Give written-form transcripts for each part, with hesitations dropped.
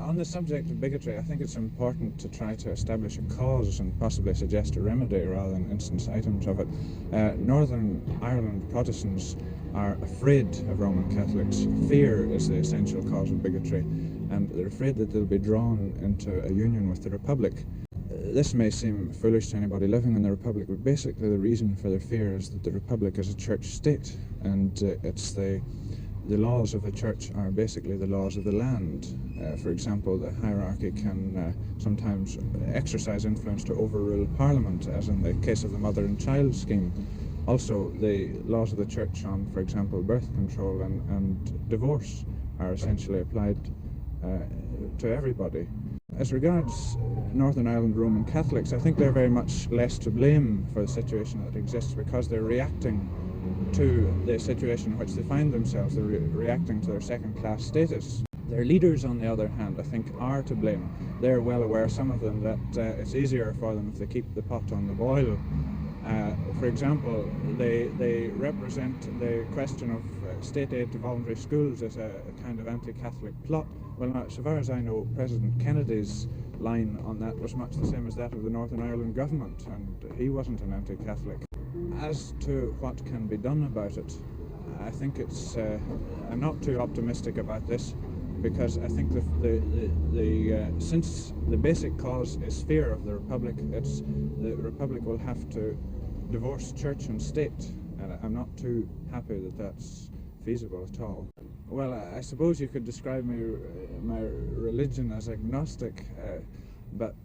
On the subject of bigotry, I think it's important to try to establish a cause and possibly suggest a remedy rather than instance items of it. Northern Ireland Protestants are afraid of Roman Catholics. Fear is the essential cause of bigotry, and they're afraid that they'll be drawn into a union with the Republic. This may seem foolish to anybody living in the Republic, but basically the reason for their fear is that the Republic is a church state, and it's the laws of the church are basically the laws of the land. For example, the hierarchy can sometimes exercise influence to overrule Parliament, as in the case of the mother and child scheme. Also, the laws of the church on, for example, birth control and divorce are essentially applied to everybody. As regards Northern Ireland Roman Catholics, I think they're very much less to blame for the situation that exists, because they're reacting to the situation in which they find themselves. They're reacting to their second-class status. Their leaders, on the other hand, I think are to blame. They're well aware, some of them, that it's easier for them if they keep the pot on the boil. For example, they represent the question of state aid to voluntary schools as a kind of anti-Catholic plot. Well, now, so far as I know, President Kennedy's line on that was much the same as that of the Northern Ireland government, and he wasn't an anti-Catholic. As to what can be done about it, I think it's I'm not too optimistic about this, because I think since the basic cause is fear of the Republic, the Republic will have to divorce church and state, and I'm not too happy that that's feasible at all. Well, I suppose you could describe my religion as agnostic, but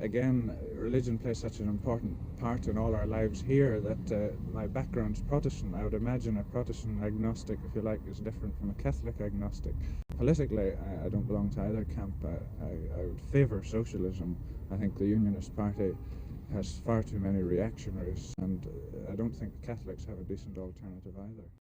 again, religion plays such an important part in all our lives here that my background's Protestant. I would imagine a Protestant agnostic, if you like, is different from a Catholic agnostic. Politically, I don't belong to either camp. I would favour socialism. I think the Unionist Party has far too many reactionaries, and I don't think Catholics have a decent alternative either.